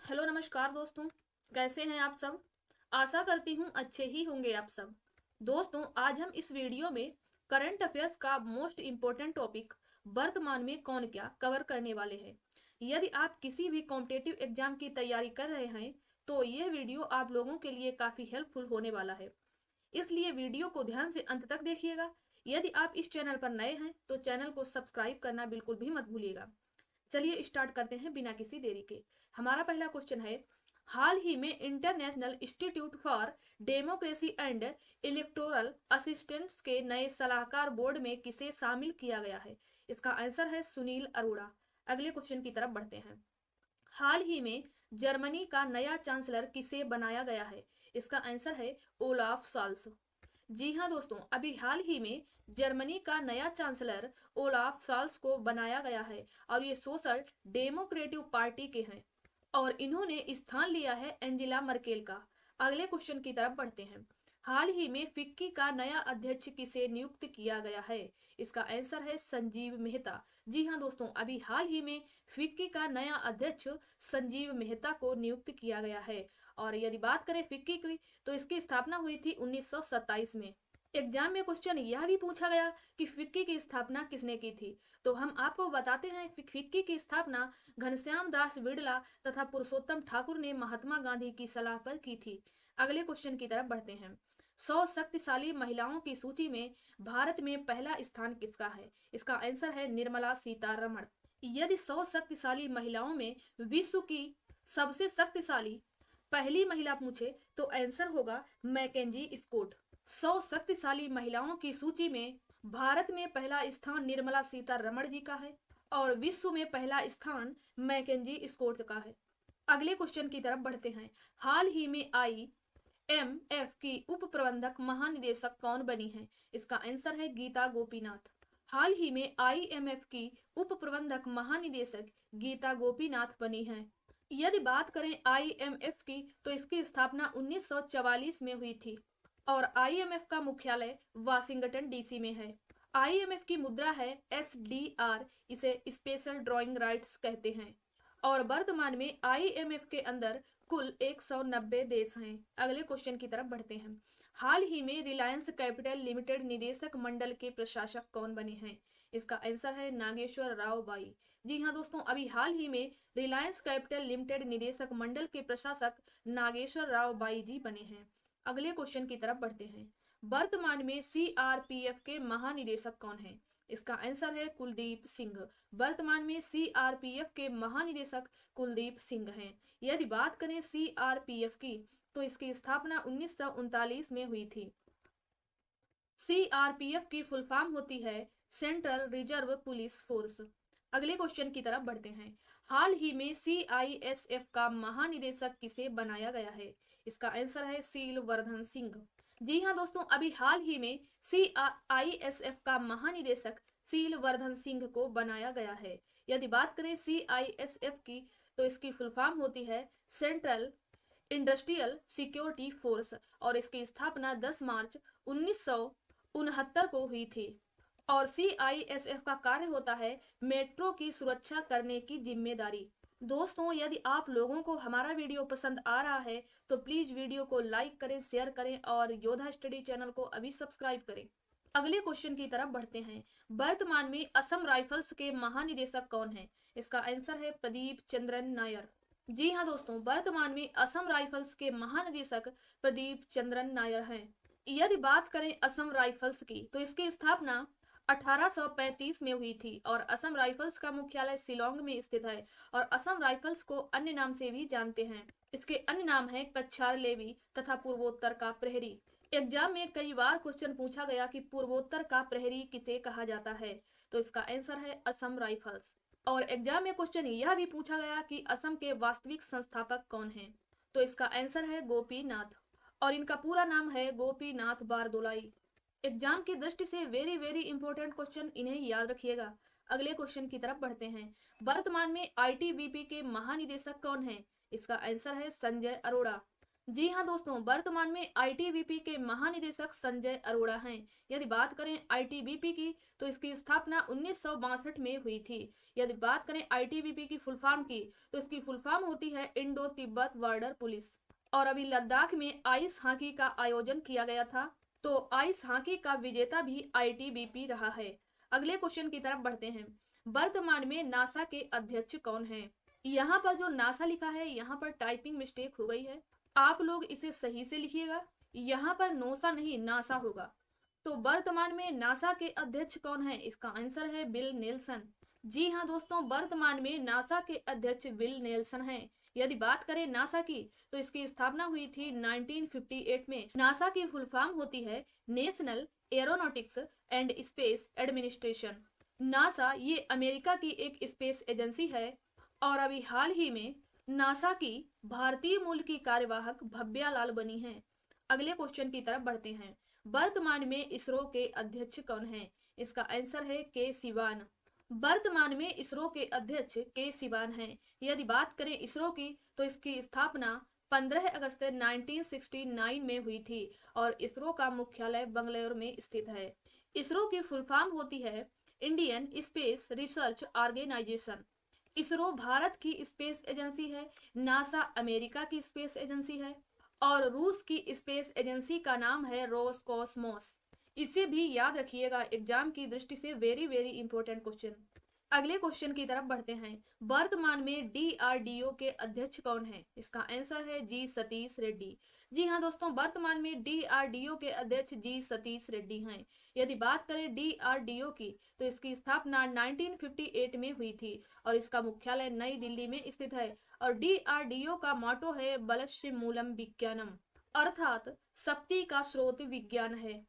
Hello नमस्कार दोस्तों। कैसे हैं आप सब। आशा करती हूँ अच्छे ही होंगे आप सब। दोस्तों, आज हम इस वीडियो में करंट अफेयर्स का मोस्ट इम्पोर्टेंट टॉपिक वर्तमान में कौन क्या कवर करने वाले हैं। यदि आप किसी भी कॉम्पिटेटिव एग्जाम की तैयारी कर रहे हैं तो यह वीडियो आप लोगों के लिए काफ़ी हेल्पफुल होने वाला है, इसलिए वीडियो को ध्यान से अंत तक देखिएगा। यदि आप इस चैनल पर नए हैं तो चैनल को सब्सक्राइब करना बिल्कुल भी मत भूलिएगा। चलिए स्टार्ट करते हैं बिना किसी देरी के। हमारा पहला क्वेश्चन है, हाल ही में international institute for democracy and electoral assistance के नए सलाहकार बोर्ड में किसे शामिल किया गया है। इसका आंसर है सुनील अरोड़ा। अगले क्वेश्चन की तरफ बढ़ते हैं। हाल ही में जर्मनी का नया चांसलर किसे बनाया गया है। इसका आंसर है ओलाफ साल्स। जी हाँ दोस्तों, अभी हाल ही में जर्मनी का नया चांसलर ओलाफ साल्स को बनाया गया है और ये सोशल डेमोक्रेटिव पार्टी के हैं और इन्होंने स्थान लिया है एंजेला मर्केल का। अगले क्वेश्चन की तरफ बढ़ते हैं। हाल ही में फिक्की का नया अध्यक्ष किसे नियुक्त किया गया है। इसका आंसर है संजीव मेहता। जी हाँ दोस्तों, अभी हाल ही में फिक्की का नया अध्यक्ष संजीव मेहता को नियुक्त किया गया है। और यदि बात करें फिक्की की तो इसकी स्थापना हुई थी 1927 में। एग्जाम में क्वेश्चन यह भी पूछा गया कि फिक्की की स्थापना किसने की थी, तो हम आपको बताते हैं कि फिक्की की स्थापना घनश्याम दास बिड़ला तथा पुरुषोत्तम ठाकुर ने महात्मा गांधी की सलाह पर की थी। अगले क्वेश्चन की तरफ बढ़ते हैं। 100 शक्तिशाली महिलाओं की सूची में भारत में पहला स्थान किसका है। इसका आंसर है निर्मला सीतारमण। यदि 100 शक्तिशाली महिलाओं में विश्व की सबसे शक्तिशाली पहली महिला पूछे तो आंसर होगा मैकेंजी स्कॉट। 100 शक्तिशाली महिलाओं की सूची में भारत में पहला स्थान निर्मला सीतारमण जी का है और विश्व में पहला स्थान मैकेंजी स्कॉट का है। अगले क्वेश्चन की तरफ बढ़ते हैं। हाल ही में IMF की उप प्रबंधक महानिदेशक कौन बनी है। इसका आंसर है गीता गोपीनाथ। हाल ही में IMF की उप प्रबंधक महानिदेशक गीता गोपीनाथ बनी है। यदि बात करें IMF की तो इसकी स्थापना 1944 में हुई थी और IMF का मुख्यालय वाशिंगटन DC में है। IMF की मुद्रा है SDR, इसे स्पेशल ड्राइंग राइट्स कहते हैं और वर्तमान में IMF के अंदर कुल 190 देश हैं। अगले क्वेश्चन की तरफ बढ़ते हैं। हाल ही में रिलायंस कैपिटल लिमिटेड निदेशक मंडल के प्रशासक कौन बने हैं। इसका आंसर है नागेश्वर राव बाई। जी हाँ दोस्तों, अभी हाल ही में रिलायंस कैपिटल लिमिटेड निदेशक मंडल के प्रशासक नागेश्वर राव बाई जी बने हैं। अगले क्वेश्चन की तरफ बढ़ते हैं। वर्तमान में CRPF के महानिदेशक कौन हैं। इसका आंसर है कुलदीप सिंह। वर्तमान में CRPF के महानिदेशक कुलदीप सिंह हैं। यदि बात करें CRPF की तो इसकी स्थापना 1939 में हुई थी। CRPF की फुल फॉर्म होती है सेंट्रल रिजर्व पुलिस फोर्स। अगले क्वेश्चन की तरफ बढ़ते हैं। हाल ही में CISF का महानिदेशक किसे बनाया गया है। इसका आंसर है सीलवर्धन सिंह। जी हाँ दोस्तों, अभी हाल ही में CISF का महानिदेशक सीलवर्धन सिंह को बनाया गया है। यदि बात करें CISF की तो इसकी फुल फॉर्म होती है सेंट्रल इंडस्ट्रियल सिक्योरिटी फोर्स और इसकी स्थापना 10 मार्च 1969 को हुई थी और CISF का कार्य होता है मेट्रो की सुरक्षा करने की जिम्मेदारी। दोस्तों, यदि आप लोगों को हमारा वीडियो पसंद आ रहा है तो प्लीज वीडियो को लाइक करें, शेयर करें और योद्धा स्टडी चैनल को अभी सब्सक्राइब करें। अगले क्वेश्चन की तरफ बढ़ते हैं। वर्तमान में असम राइफल्स के महानिदेशक कौन हैं। इसका आंसर है प्रदीप चंद्रन नायर। जी हाँ दोस्तों, वर्तमान में असम राइफल्स के महानिदेशक प्रदीप चंद्रन नायर हैं। यदि बात करें असम राइफल्स की तो इसकी स्थापना 1835 में हुई थी और असम राइफल्स का मुख्यालय शिलोंग में स्थित है और असम राइफल्स को अन्य नाम से भी जानते हैं। इसके अन्य नाम है कच्छार लेवी तथा पूर्वोत्तर का प्रहरी। एग्जाम में कई बार क्वेश्चन पूछा गया कि पूर्वोत्तर का प्रहरी किसे कहा जाता है, तो इसका आंसर है असम राइफल्स। और एग्जाम में क्वेश्चन यह भी पूछा गया कि असम के वास्तविक संस्थापक कौन हैं, तो इसका आंसर है गोपीनाथ और इनका पूरा नाम है गोपीनाथ बारदोलाई। एग्जाम की दृष्टि से वेरी वेरी इंपॉर्टेंट क्वेश्चन, इन्हें याद रखिएगा। अगले क्वेश्चन की तरफ बढ़ते हैं। वर्तमान में ITBP के महानिदेशक कौन हैं। इसका आंसर है संजय अरोड़ा। जी हाँ दोस्तों, वर्तमान में आईटीबीपी के महानिदेशक संजय अरोड़ा हैं। यदि बात करें आईटीबीपी की तो इसकी स्थापना 1962 में हुई थी। यदि बात करें आईटीबीपी की फुल फॉर्म की तो इसकी फुल फॉर्म होती है इंडो तिब्बत बॉर्डर पुलिस। और अभी लद्दाख में आइस हॉकी का आयोजन किया गया था, तो आइस हॉकी का विजेता भी आईटीबीपी रहा है। अगले क्वेश्चन की तरफ बढ़ते हैं। वर्तमान में नासा के अध्यक्ष कौन है? यहाँ पर जो नासा लिखा है, यहाँ पर टाइपिंग मिस्टेक हो गई है, आप लोग इसे सही से लिखिएगा। यहाँ पर नोसा नहीं नासा होगा। तो वर्तमान में नासा के अध्यक्ष कौन है? इसका आंसर है बिल नेल्सन। जी हाँ दोस्तों, वर्तमान में नासा के अध्यक्ष बिल नेल्सन हैं। यदि बात करें नासा की तो इसकी स्थापना हुई थी 1958 में। नासा की फुल फॉर्म होती है national aeronautics and space administration. NASA ये अमेरिका की एक स्पेस एजेंसी है और अभी हाल ही में नासा की भारतीय मूल की कार्यवाहक भव्या लाल बनी हैं। अगले क्वेश्चन की तरफ बढ़ते हैं। वर्तमान में इसरो के अध्यक्ष कौन हैं? इसका आंसर है के सिवान। वर्तमान में इसरो के अध्यक्ष के सिवान हैं। यदि बात करें इसरो की तो इसकी स्थापना 15 अगस्त 1969 में हुई थी और इसरो का मुख्यालय बंगलुरु में स्थित है। इसरो की फुल फॉर्म होती है Indian Space Research Organisation. ISRO Bharat की स्पेस एजेंसी है, नासा अमेरिका की स्पेस एजेंसी है और रूस की स्पेस एजेंसी का नाम है रोसकॉसमोस। इसे भी याद रखिएगा, एग्जाम की दृष्टि से वेरी वेरी इंपॉर्टेंट क्वेश्चन। अगले क्वेश्चन की तरफ बढ़ते हैं। वर्तमान में डीआरडीओ के अध्यक्ष कौन है? इसका आंसर है जी सतीश रेड्डी। जी हाँ दोस्तों, वर्तमान में डीआरडीओ के अध्यक्ष जी सतीश रेड्डी हैं। यदि बात करें डीआरडीओ की तो इसकी स्थापना 1958 में हुई थी और इसका मुख्यालय नई दिल्ली में स्थित है और डीआरडीओ का मोटो है बलस्य मूलम विज्ञानम, अर्थात शक्ति का स्रोत विज्ञान है।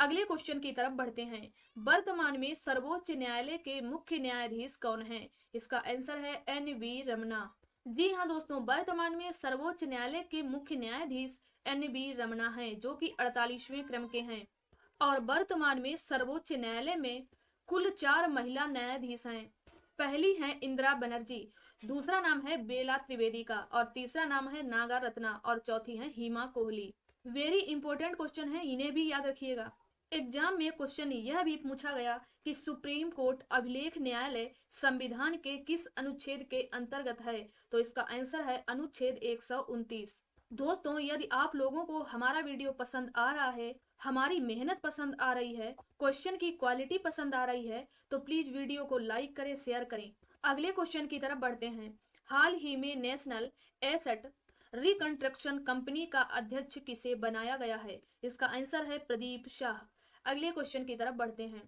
अगले क्वेश्चन की तरफ बढ़ते हैं। वर्तमान में सर्वोच्च न्यायालय के मुख्य न्यायाधीश कौन हैं? इसका आंसर है एन वी रमना। जी हाँ दोस्तों, वर्तमान में सर्वोच्च न्यायालय के मुख्य न्यायाधीश एन वी रमना हैं, जो कि 48वें क्रम के हैं। और वर्तमान में सर्वोच्च न्यायालय में कुल 4 महिला न्यायाधीश हैं। पहली है इंदिरा बनर्जी, दूसरा नाम है बेला त्रिवेदी का और तीसरा नाम है नागा रत्ना और चौथी है हिमा कोहली। वेरी इंपॉर्टेंट क्वेश्चन है, इन्हें भी याद रखिएगा। एग्जाम में क्वेश्चन यह भी पूछा गया कि सुप्रीम कोर्ट अभिलेख न्यायालय संविधान के किस अनुच्छेद के अंतर्गत है? तो इसका आंसर है अनुच्छेद 129। दोस्तों, यदि आप लोगों को हमारा वीडियो पसंद आ रहा है, हमारी मेहनत पसंद आ रही है, क्वेश्चन की क्वालिटी पसंद आ रही है, तो प्लीज वीडियो को लाइक करें, शेयर करें। अगले क्वेश्चन की तरफ बढ़ते हैं। हाल ही में नेशनल एसेट रिकंस्ट्रक्शन कंपनी का अध्यक्ष किसे बनाया गया है? इसका आंसर है प्रदीप शाह। अगले क्वेश्चन की तरफ बढ़ते हैं।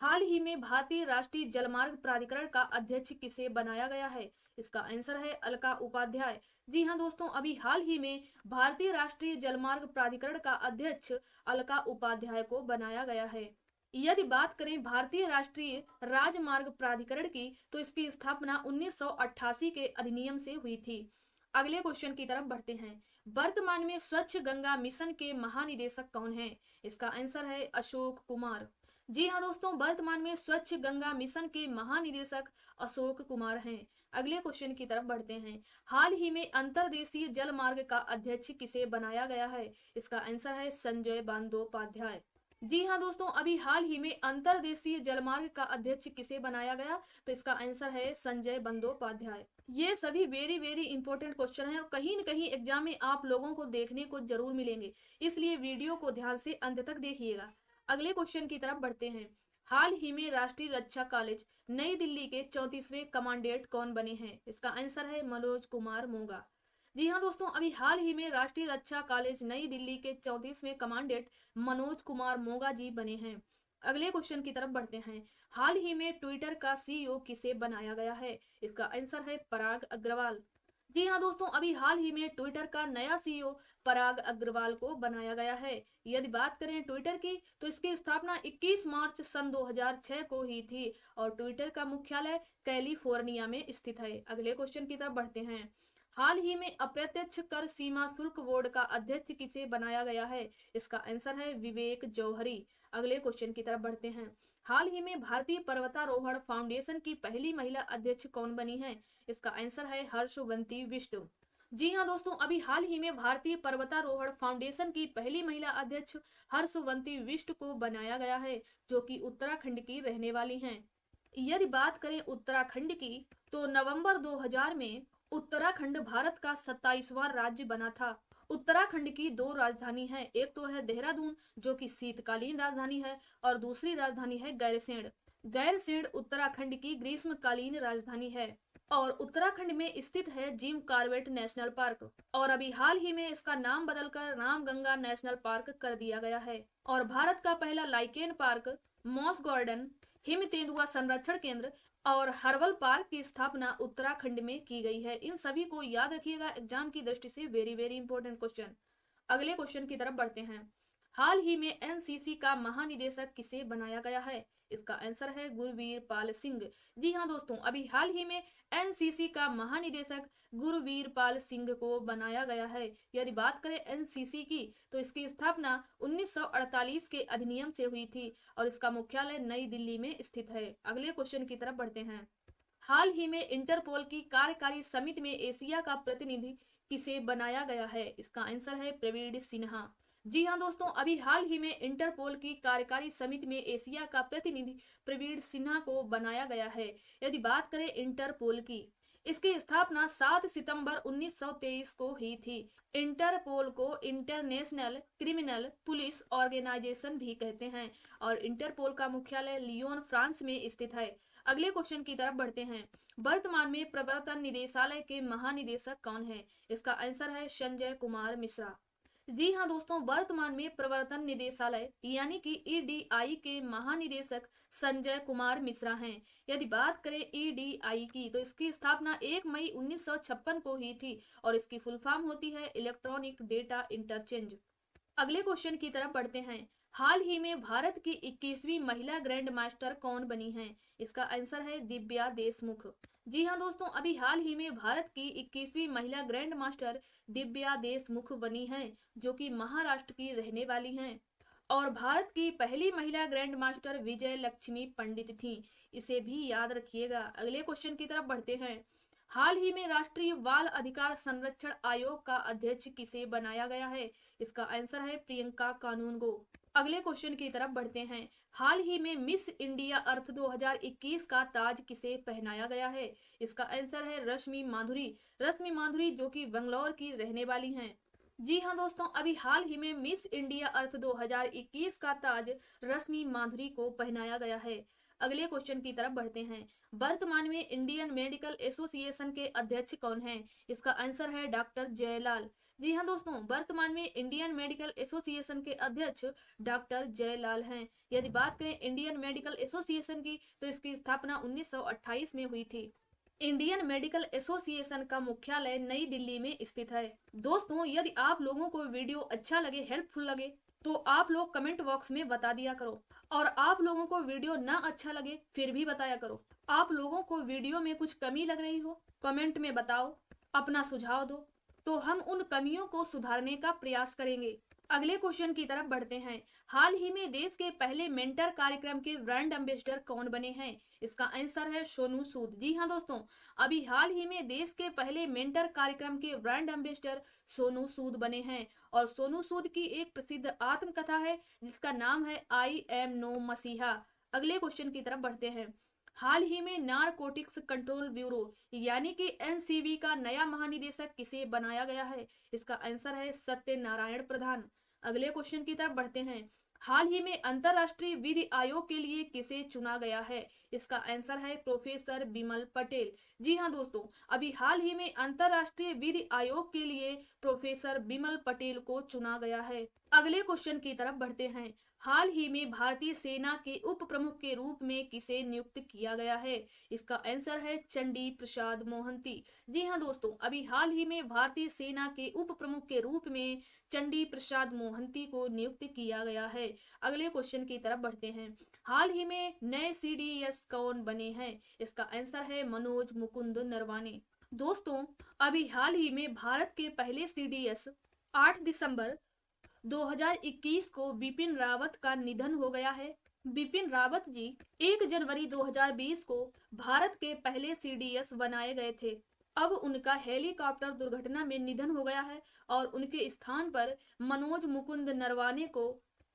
हाल ही में भारतीय राष्ट्रीय जलमार्ग प्राधिकरण का अध्यक्ष किसे बनाया गया है? इसका आंसर है अलका उपाध्याय। जी हाँ दोस्तों, अभी हाल ही में भारतीय राष्ट्रीय जलमार्ग प्राधिकरण का अध्यक्ष अलका उपाध्याय को बनाया गया है। यदि बात करें भारतीय राष्ट्रीय राजमार्ग प्राधिकरण की तो इसकी स्थापना 1988 के अधिनियम से हुई थी। अगले क्वेश्चन की तरफ बढ़ते हैं। वर्तमान में स्वच्छ गंगा मिशन के महानिदेशक कौन हैं? इसका आंसर है अशोक कुमार। जी हाँ दोस्तों, वर्तमान में स्वच्छ गंगा मिशन के महानिदेशक अशोक कुमार हैं। अगले क्वेश्चन की तरफ बढ़ते हैं। हाल ही में अंतर्देशीय जल मार्ग का अध्यक्ष किसे बनाया गया है? इसका आंसर है संजय बंदोपाध्याय। जी हाँ दोस्तों, अभी हाल ही में अंतर्देशीय जलमार्ग का अध्यक्ष किसे बनाया गया? तो इसका आंसर है संजय बंदोपाध्याय। ये सभी वेरी वेरी इंपॉर्टेंट क्वेश्चन हैं और कहीं न कहीं एग्जाम में आप लोगों को देखने को जरूर मिलेंगे, इसलिए वीडियो को ध्यान से अंत तक देखिएगा। अगले क्वेश्चन की तरफ बढ़ते हैं। हाल ही में राष्ट्रीय रक्षा कॉलेज नई दिल्ली के 34वें कमांडेंट कौन बने हैं? इसका आंसर है मनोज कुमार मोंगा। जी हाँ दोस्तों, अभी हाल ही में राष्ट्रीय रक्षा कॉलेज नई दिल्ली के 34वें कमांडेंट मनोज कुमार मोंगा जी बने हैं। अगले क्वेश्चन की तरफ बढ़ते हैं। हाल ही में ट्विटर का सीईओ किसे बनाया गया है? इसका आंसर है पराग अग्रवाल। जी हाँ दोस्तों, अभी हाल ही में ट्विटर का नया सीईओ पराग अग्रवाल को बनाया गया है। यदि बात करें ट्विटर की तो इसकी स्थापना 21 मार्च सन 2006 को ही थी और ट्विटर का मुख्यालय कैलिफोर्निया में स्थित है। अगले क्वेश्चन की तरफ बढ़ते हैं। हाल ही में अप्रत्यक्ष कर सीमा शुल्क बोर्ड का अध्यक्ष किसे बनाया गया है? इसका आंसर है विवेक जौहरी। अगले क्वेश्चन की तरफ बढ़ते हैं। हाल ही में भारतीय पर्वतारोहण फाउंडेशन की पहली महिला अध्यक्ष कौन बनी है? इसका आंसर है हर्षवंती विष्णु। जी हाँ दोस्तों, अभी हाल ही में भारतीय पर्वतारोहण फाउंडेशन की पहली महिला अध्यक्ष हर्षवंती बिष्ट को बनाया गया है, जो कि उत्तराखंड की रहने वाली हैं। यदि बात करें उत्तराखंड की, तो नवंबर 2000 में उत्तराखंड भारत का 27वां राज्य बना था। उत्तराखंड की दो राजधानी है, एक तो है देहरादून जो कि शीतकालीन राजधानी है, और दूसरी राजधानी है गैरसैंण। गैरसैंण उत्तराखंड की ग्रीष्मकालीन राजधानी है और उत्तराखंड में स्थित है जिम कॉर्बेट नेशनल पार्क, और अभी हाल ही में इसका नाम बदलकर रामगंगा नेशनल पार्क कर दिया गया है। और भारत का पहला लाइकेन पार्क, मॉस गार्डन, हिम तेंदुआ संरक्षण केंद्र और हर्बल पार्क की स्थापना उत्तराखंड में की गई है। इन सभी को याद रखिएगा, एग्जाम की दृष्टि से वेरी वेरी इंपॉर्टेंट क्वेश्चन। अगले क्वेश्चन की तरफ बढ़ते हैं। हाल ही में एनसीसी का महानिदेशक किसे बनाया गया है? इसका आंसर है गुरवीर पाल सिंह। जी हाँ दोस्तों, अभी हाल ही में एनसीसी का महानिदेशक गुरवीर पाल सिंह को बनाया गया है। यदि बात करें एनसीसी की, तो इसकी स्थापना 1948 के अधिनियम से हुई थी और इसका मुख्यालय नई दिल्ली में स्थित है। अगले क्वेश्चन की तरफ बढ़ते हैं। हाल ही में इंटरपोल की कार्यकारी समिति में एशिया का प्रतिनिधि किसे बनाया गया है? इसका आंसर है प्रवीण सिन्हा। जी हाँ दोस्तों, अभी हाल ही में इंटरपोल की कार्यकारी समिति में एशिया का प्रतिनिधि प्रवीण सिन्हा को बनाया गया है। यदि बात करें इंटरपोल की, इसकी स्थापना 7 सितंबर 1923 को हुई थी। इंटरपोल को इंटरनेशनल क्रिमिनल पुलिस ऑर्गेनाइजेशन भी कहते हैं और इंटरपोल का मुख्यालय लियोन फ्रांस में स्थित है। अगले क्वेश्चन की तरफ बढ़ते हैं। वर्तमान में प्रवर्तन निदेशालय के महानिदेशक कौन है? इसका आंसर है संजय कुमार मिश्रा। जी हाँ दोस्तों, वर्तमान में प्रवर्तन निदेशालय यानी कि ईडीआई के महानिदेशक संजय कुमार मिश्रा हैं। यदि बात करें ईडीआई की, तो इसकी स्थापना 1 मई 1956 को हुई थी और इसकी फुल फॉर्म होती है इलेक्ट्रॉनिक डेटा इंटरचेंज। अगले क्वेश्चन की तरफ बढ़ते हैं। हाल ही में भारत की 21वीं महिला ग्रैंड मास्टर कौन बनी हैं? इसका आंसर है दिव्या देशमुख। जी हाँ दोस्तों, अभी हाल ही में भारत की 21वीं महिला ग्रैंड मास्टर दिव्या देशमुख बनी हैं, जो कि महाराष्ट्र की रहने वाली हैं। और भारत की पहली महिला ग्रैंड मास्टर विजय लक्ष्मी पंडित थी, इसे भी याद रखिएगा। अगले क्वेश्चन की तरफ बढ़ते हैं। हाल ही में राष्ट्रीय बाल अधिकार संरक्षण आयोग का अध्यक्ष किसे बनाया गया है? इसका आंसर है प्रियंका कानूनगो। अगले क्वेश्चन की तरफ बढ़ते हैं। हाल ही में मिस इंडिया अर्थ 2021 का ताज किसे पहनाया गया है? इसका आंसर है रश्मि माधुरी। रश्मि माधुरी जो कि बेंगलोर की रहने वाली हैं। जी हाँ दोस्तों, अभी हाल ही में मिस इंडिया अर्थ 2021 का ताज रश्मि माधुरी को पहनाया गया है। अगले क्वेश्चन की तरफ बढ़ते हैं। वर्तमान में इंडियन मेडिकल एसोसिएशन के अध्यक्ष कौन हैं? इसका आंसर है डॉक्टर जयलाल। जी हाँ दोस्तों, वर्तमान में इंडियन मेडिकल एसोसिएशन के अध्यक्ष डॉक्टर जयलाल हैं। यदि बात करें इंडियन मेडिकल एसोसिएशन की, तो इसकी स्थापना 1928 में हुई थी। इंडियन मेडिकल एसोसिएशन का मुख्यालय नई दिल्ली में स्थित है। दोस्तों, यदि आप लोगों को वीडियो अच्छा लगे, हेल्पफुल लगे, तो आप लोग कमेंट बॉक्स में बता दिया करो। और आप लोगों को वीडियो ना अच्छा लगे फिर भी बताया करो। आप लोगों को वीडियो में कुछ कमी लग रही हो, कमेंट में बताओ, अपना सुझाव दो, तो हम उन कमियों को सुधारने का प्रयास करेंगे। अगले क्वेश्चन की तरफ बढ़ते हैं। हाल ही में देश के पहले मेंटर कार्यक्रम के ब्रांड एम्बेसडर कौन बने हैं? इसका आंसर है सोनू सूद। जी हाँ दोस्तों, अभी हाल ही में देश के पहले मेंटर कार्यक्रम के ब्रांड एम्बेसडर सोनू सूद बने हैं और सोनू सूद की एक प्रसिद्ध आत्मकथा है जिसका नाम है आई एम नो मसीहा। अगले क्वेश्चन की तरफ बढ़ते हैं। हाल ही में नारकोटिक्स कंट्रोल ब्यूरो यानी कि एनसीबी का नया महानिदेशक किसे बनाया गया है? इसका आंसर है सत्यनारायण प्रधान। अगले क्वेश्चन की तरफ बढ़ते हैं। हाल ही में अंतरराष्ट्रीय विधि आयोग के लिए किसे चुना गया है? इसका आंसर है प्रोफेसर बिमल पटेल। जी हाँ दोस्तों, अभी हाल ही में अंतरराष्ट्रीय विधि आयोग के लिए प्रोफेसर बिमल पटेल को चुना गया है। अगले क्वेश्चन की तरफ बढ़ते हैं। हाल ही में भारतीय सेना के उप प्रमुख के रूप में किसे नियुक्त किया गया है? इसका आंसर है चंडी प्रसाद मोहंती। जी हाँ दोस्तों, अभी हाल ही में भारतीय सेना के उप प्रमुख के रूप में चंडी प्रसाद मोहंती को नियुक्त किया गया है। अगले क्वेश्चन की तरफ बढ़ते हैं। हाल ही में नए सीडीएस कौन बने हैं? इसका आंसर है मनोज मुकुंद नरवाने। दोस्तों, अभी हाल ही में भारत के पहले सीडीएस 8 दिसंबर 2021 को बिपिन रावत का निधन हो गया है। बिपिन रावत जी 1 जनवरी 2020 को भारत के पहले सीडीएस बनाए गए थे। अब उनका हेलीकॉप्टर दुर्घटना में निधन हो गया है और उनके स्थान पर मनोज मुकुंद नरवाने को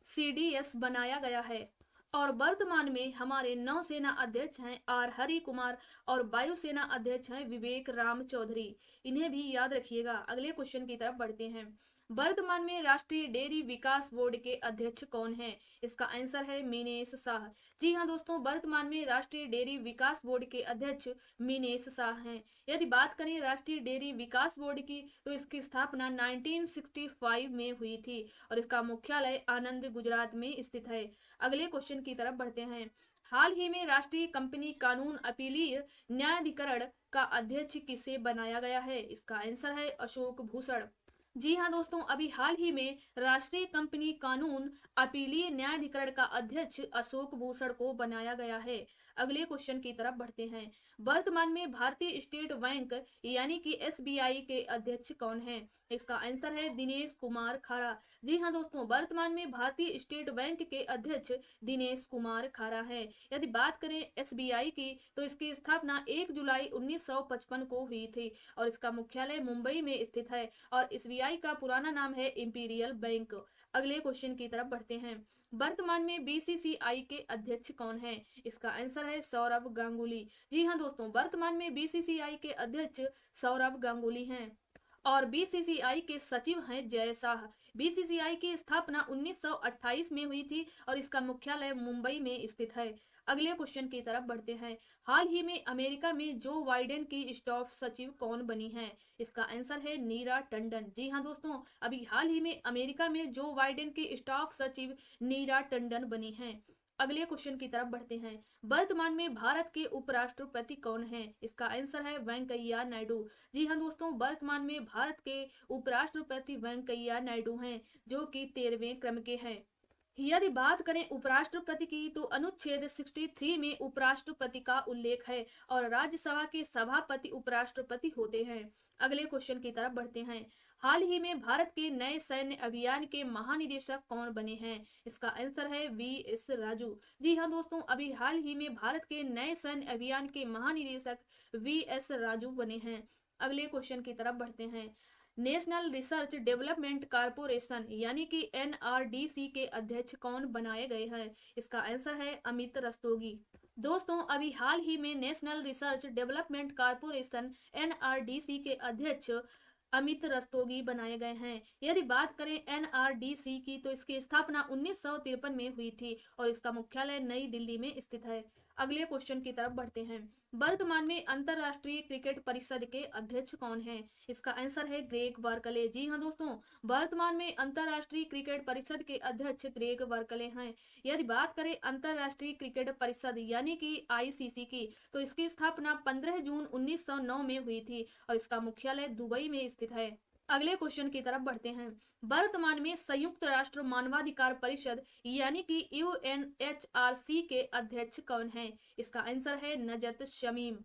सीडीएस बनाया गया है। और वर्तमान में हमारे नौसेना अध्यक्ष हैं आर हरि कुमार और वायुसेना अध्यक्ष हैं विवेक राम चौधरी। इन्हें भी याद रखिएगा। अगले क्वेश्चन की तरफ बढ़ते हैं। वर्तमान में राष्ट्रीय डेयरी विकास बोर्ड के अध्यक्ष कौन हैं? इसका आंसर है मीनेश शाह। जी हाँ दोस्तों, वर्तमान में राष्ट्रीय डेयरी विकास बोर्ड के अध्यक्ष मीनेश शाह हैं। यदि बात करें राष्ट्रीय डेयरी विकास बोर्ड की, तो इसकी स्थापना 1965 में हुई थी और इसका मुख्यालय आनंद, गुजरात में स्थित है। अगले क्वेश्चन की तरफ बढ़ते हैं। हाल ही में राष्ट्रीय कंपनी कानून अपीलीय न्यायाधिकरण का अध्यक्ष किसे बनाया गया है? इसका आंसर है अशोक भूषण। जी हाँ दोस्तों, अभी हाल ही में राष्ट्रीय कंपनी कानून अपीलीय न्यायाधिकरण का अध्यक्ष अशोक भूषण को बनाया गया है। अगले क्वेश्चन की तरफ बढ़ते हैं। वर्तमान में भारतीय स्टेट बैंक यानी कि एसबीआई के अध्यक्ष कौन हैं? इसका आंसर है दिनेश कुमार खारा। जी हाँ दोस्तों, वर्तमान में भारतीय स्टेट बैंक के अध्यक्ष दिनेश कुमार खारा हैं। यदि बात करें एसबीआई की, तो इसकी स्थापना 1 जुलाई 1955 को हुई थी और इसका मुख्यालय मुंबई में स्थित है और एसबीआई का पुराना नाम है इंपीरियल बैंक। अगले क्वेश्चन की तरफ बढ़ते हैं। वर्तमान में बीसीसीआई के अध्यक्ष कौन हैं? इसका आंसर है सौरव गांगुली। जी हाँ दोस्तों, वर्तमान में बीसीसीआई के अध्यक्ष सौरव गांगुली हैं और बीसीसीआई के सचिव हैं जय शाह। बीसीसीआई की स्थापना 1928 में हुई थी और इसका मुख्यालय मुंबई में स्थित है। अगले क्वेश्चन की तरफ बढ़ते हैं। हाल ही में अमेरिका में जो बाइडेन की स्टाफ सचिव कौन बनी है? इसका आंसर है नीरा टंडन। जी हाँ दोस्तों, अभी हाल ही में अमेरिका में जो बाइडेन की स्टाफ सचिव नीरा टंडन बनी है। अगले क्वेश्चन की तरफ बढ़ते हैं। वर्तमान में भारत के उपराष्ट्रपति कौन हैं? इसका आंसर है वेंकैया नायडू। जी हाँ दोस्तों, वर्तमान में भारत के उपराष्ट्रपति वेंकैया नायडू हैं, जो कि 13वें क्रम के हैं। यदि बात करें उपराष्ट्रपति की, तो अनुच्छेद 63 में उपराष्ट्रपति का उल्लेख है और राज्यसभा के सभापति उपराष्ट्रपति होते हैं। अगले क्वेश्चन की तरफ बढ़ते हैं। हाल ही में भारत के नए सैन्य अभियान के महानिदेशक कौन बने हैं? इसका आंसर है वी.एस. राजू। जी हाँ दोस्तों, अभी हाल ही में भारत के नए सैन्य अभियान के महानिदेशक वी.एस. राजू बने हैं। अगले क्वेश्चन की तरफ बढ़ते हैं। नेशनल रिसर्च डेवलपमेंट कारपोरेशन यानी कि एनआरडीसी के अध्यक्ष कौन बनाए गए हैं? इसका आंसर है अमित रस्तोगी। दोस्तों, अभी हाल ही में national research development corporation NRDC के अध्यक्ष अमित रस्तोगी बनाए गए हैं। यदि बात करें एनआरडीसी की, तो इसकी स्थापना 1953 में हुई थी और इसका मुख्यालय नई दिल्ली में स्थित है। अगले क्वेश्चन की तरफ बढ़ते हैं। वर्तमान में अंतरराष्ट्रीय क्रिकेट परिषद के अध्यक्ष कौन हैं? इसका आंसर है ग्रेग वर्कले। जी हाँ दोस्तों, वर्तमान में अंतरराष्ट्रीय क्रिकेट परिषद के अध्यक्ष ग्रेग वर्कले हैं। यदि बात करें अंतरराष्ट्रीय क्रिकेट परिषद यानी कि आईसीसी की, तो इसकी स्थापना 15 जून 1909 में हुई थी और इसका मुख्यालय दुबई में स्थित है। अगले क्वेश्चन की तरफ बढ़ते हैं। वर्तमान में संयुक्त राष्ट्र मानवाधिकार परिषद यानी कि यूएनएचआरसी के अध्यक्ष कौन हैं? इसका आंसर है नजत शमीम।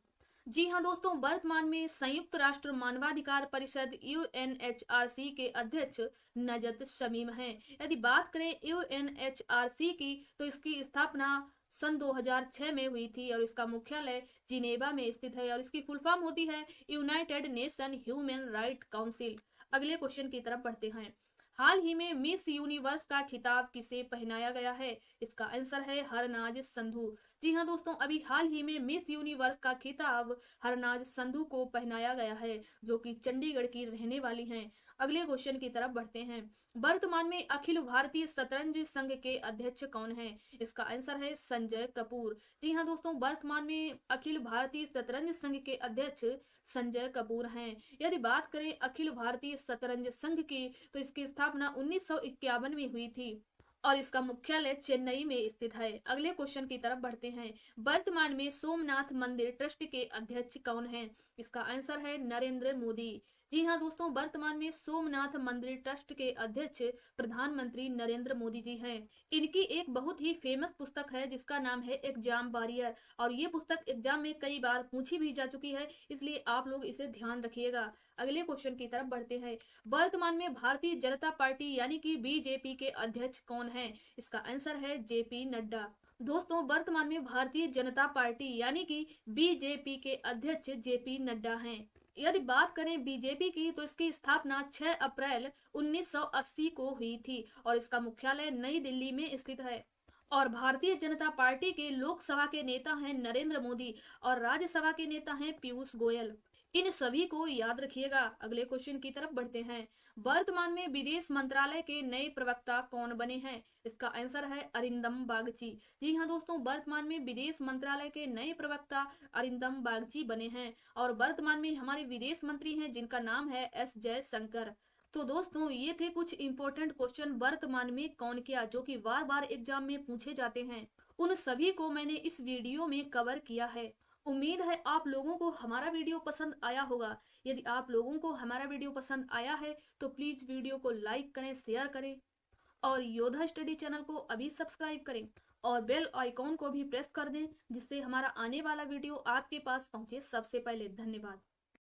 जी हाँ दोस्तों, वर्तमान में संयुक्त राष्ट्र मानवाधिकार परिषद यूएनएचआरसी के अध्यक्ष नजत शमीम हैं। यदि बात करें यूएनएचआरसी की, तो इसकी स्थापना सन 2006 में हुई थी और इसका मुख्यालय जिनेवा में स्थित है और इसकी फुल फॉर्म होती है United nation human right council. अगले क्वेश्चन की तरफ बढ़ते हैं। हाल ही में मिस यूनिवर्स का खिताब किसे पहनाया गया है? इसका आंसर है हरनाज संधू। जी हाँ दोस्तों, अभी हाल ही में मिस यूनिवर्स का खिताब हरनाज संधू को पहनाया गया है, जो कि चंडीगढ़ की रहने वाली हैं। अगले क्वेश्चन की तरफ बढ़ते हैं। वर्तमान में अखिल भारतीय शतरंज संघ के अध्यक्ष कौन हैं? इसका आंसर है संजय कपूर। जी हाँ दोस्तों, वर्तमान में अखिल भारतीय शतरंज संघ के अध्यक्ष संजय कपूर हैं। यदि बात करें अखिल भारतीय शतरंज संघ की, तो इसकी स्थापना 1951 में हुई थी और इसका मुख्यालय चेन्नई में स्थित है। अगले क्वेश्चन की तरफ बढ़ते हैं। वर्तमान में सोमनाथ मंदिर ट्रस्ट के अध्यक्ष कौन हैं? इसका आंसर है नरेंद्र मोदी। जी हाँ दोस्तों, वर्तमान में सोमनाथ मंदिर ट्रस्ट के अध्यक्ष प्रधानमंत्री नरेंद्र मोदी जी हैं। इनकी एक बहुत ही फेमस पुस्तक है जिसका नाम है एग्जाम वॉरियर और ये पुस्तक एग्जाम में कई बार पूछी भी जा चुकी है, इसलिए आप लोग इसे ध्यान रखिएगा। अगले क्वेश्चन की तरफ बढ़ते हैं। वर्तमान में भारतीय जनता पार्टी यानी कि बीजेपी के अध्यक्ष कौन हैं? इसका आंसर है जेपी नड्डा। दोस्तों, वर्तमान में भारतीय जनता पार्टी यानी कि बीजेपी के अध्यक्ष जेपी नड्डा हैं। यदि बात करें बीजेपी की तो इसकी स्थापना 6 अप्रैल 1980 को हुई थी और इसका मुख्यालय नई दिल्ली में स्थित है। और भारतीय जनता पार्टी के लोकसभा के नेता हैं नरेंद्र मोदी और राज्यसभा के नेता हैं पीयूष गोयल। इन सभी को याद रखिएगा। अगले क्वेश्चन की तरफ बढ़ते हैं। वर्तमान में विदेश मंत्रालय के नए प्रवक्ता कौन बने हैं? इसका आंसर है अरिंदम बागची। जी हाँ दोस्तों, वर्तमान में विदेश मंत्रालय के नए प्रवक्ता अरिंदम बागची बने हैं और वर्तमान में हमारे विदेश मंत्री हैं जिनका नाम है एस जयशंकर। तो दोस्तों, ये थे कुछ इंपॉर्टेंट क्वेश्चन वर्तमान में कौन किया, जो कि बार बार एग्जाम में पूछे जाते हैं। उन सभी को मैंने इस वीडियो में कवर किया है। उम्मीद है आप लोगों को हमारा वीडियो पसंद आया होगा। यदि आप लोगों को हमारा वीडियो पसंद आया है तो प्लीज वीडियो को लाइक करें, शेयर करें और योद्धा स्टडी चैनल को अभी सब्सक्राइब करें और बेल आइकॉन को भी प्रेस कर दें, जिससे हमारा आने वाला वीडियो आपके पास पहुंचे सबसे पहले। धन्यवाद।